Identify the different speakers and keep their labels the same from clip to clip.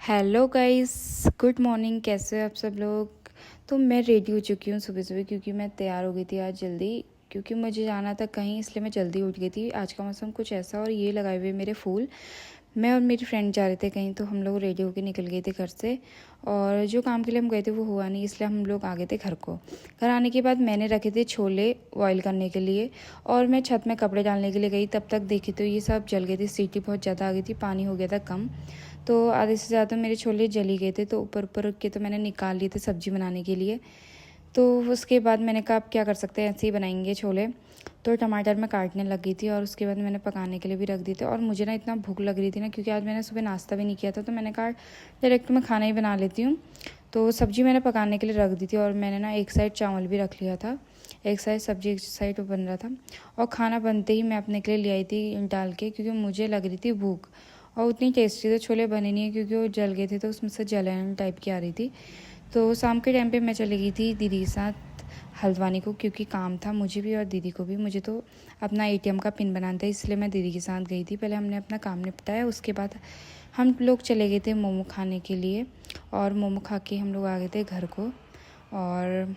Speaker 1: Hello guys, good morning. कैसे हो आप सब लोग। तो मैं रेडी हो चुकी हूँ सुबह सुबह, क्योंकि मैं तैयार हो गई थी आज जल्दी, क्योंकि मुझे जाना था कहीं, इसलिए मैं जल्दी उठ गई थी। आज का मौसम कुछ ऐसा, और ये लगाए हुए मेरे फूल। मैं और मेरी फ्रेंड जा रहे थे कहीं, तो हम लोग रेडी होकर निकल गए थे घर से। और जो काम के लिए हम गए थे वो हुआ नहीं, इसलिए हम लोग आ गए थे घर को। घर आने के बाद मैंने रखे थे छोले बॉयल करने के लिए, और मैं छत में कपड़े डालने के लिए गई। तब तक देखी तो ये सब जल गए थे, सीटी बहुत ज़्यादा आ गई थी, पानी हो गया था कम, तो आधे से ज़्यादा मेरे छोले जल ही गए थे। तो ऊपर ऊपर के तो मैंने निकाल लिए थे सब्ज़ी बनाने के लिए। तो उसके बाद मैंने कहा अब क्या कर सकते हैं, ऐसे ही बनाएंगे छोले। तो टमाटर मैं काटने लग गई थी, और उसके बाद मैंने पकाने के लिए भी रख दी थी। और मुझे ना इतना भूख लग रही थी ना, क्योंकि आज मैंने सुबह नाश्ता भी नहीं किया था, तो मैंने कहा डायरेक्ट मैं खाना ही बना लेती हूँ। तो सब्ज़ी मैंने पकाने के लिए रख दी थी, और मैंने ना एक साइड चावल भी रख लिया था, एक साइड सब्ज़ी एक साइड बन रहा था। और खाना बनते ही मैं अपने के लिए ले आई थी डाल के, क्योंकि मुझे लग रही थी भूख। और उतनी टेस्टी तो छोले बने नहीं है, क्योंकि वो जल गए थे, तो उसमें से जलन टाइप की आ रही थी। तो शाम के टाइम पे मैं चली गई थी दीदी के साथ हल्द्वानी को, क्योंकि काम था मुझे भी और दीदी को भी। मुझे तो अपना एटीएम का पिन बनाना था, इसलिए मैं दीदी के साथ गई थी। पहले हमने अपना काम निपटाया, उसके बाद हम लोग चले गए थे मोमो खाने के लिए। और मोमो खा के हम लोग आ गए थे घर को। और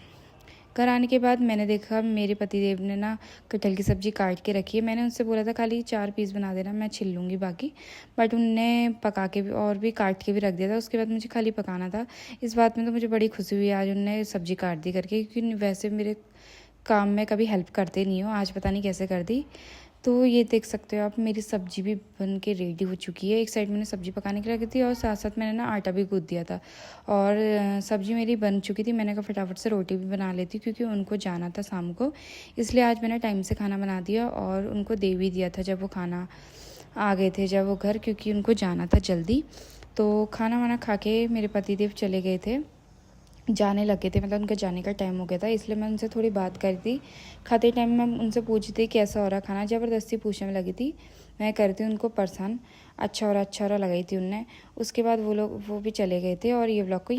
Speaker 1: घर आने के बाद मैंने देखा मेरे पतिदेव ने ना कटहल की सब्ज़ी काट के रखी है। मैंने उनसे बोला था खाली 4 पीस बना देना, मैं छिल लूँगी बाकी। बट उनने पका के भी और भी काट के भी रख दिया था। उसके बाद मुझे खाली पकाना था। इस बात में तो मुझे बड़ी खुशी हुई आज उनने सब्ज़ी काट दी करके, क्योंकि वैसे मेरे काम में कभी हेल्प करते नहीं हो, आज पता नहीं कैसे कर दी। तो ये देख सकते हो आप, मेरी सब्ज़ी भी बन के रेडी हो चुकी है। एक साइड मैंने सब्ज़ी पकाने के लिए रखी थी, और साथ साथ मैंने ना आटा भी गूँथ दिया था। और सब्ज़ी मेरी बन चुकी थी। मैंने कहा फटाफट से रोटी भी बना लेती, क्योंकि उनको जाना था शाम को, इसलिए आज मैंने टाइम से खाना बना दिया और उनको दे भी दिया था जब वो खाना आ गए थे, जब वो घर, क्योंकि उनको जाना था जल्दी। तो खाना वाना खा के मेरे पतिदेव चले गए थे, जाने लगे थे, मतलब उनका जाने का टाइम हो गया था, इसलिए मैं उनसे थोड़ी बात करी थी। खाते टाइम मैं उनसे पूछी थी कैसा हो रहा खाना, ज़बरदस्ती पूछने में लगी थी। मैं कर थी उनको परेशान, अच्छा हो रहा लगाई थी उनने। उसके बाद वो भी चले गए थे, और ये व्लॉग को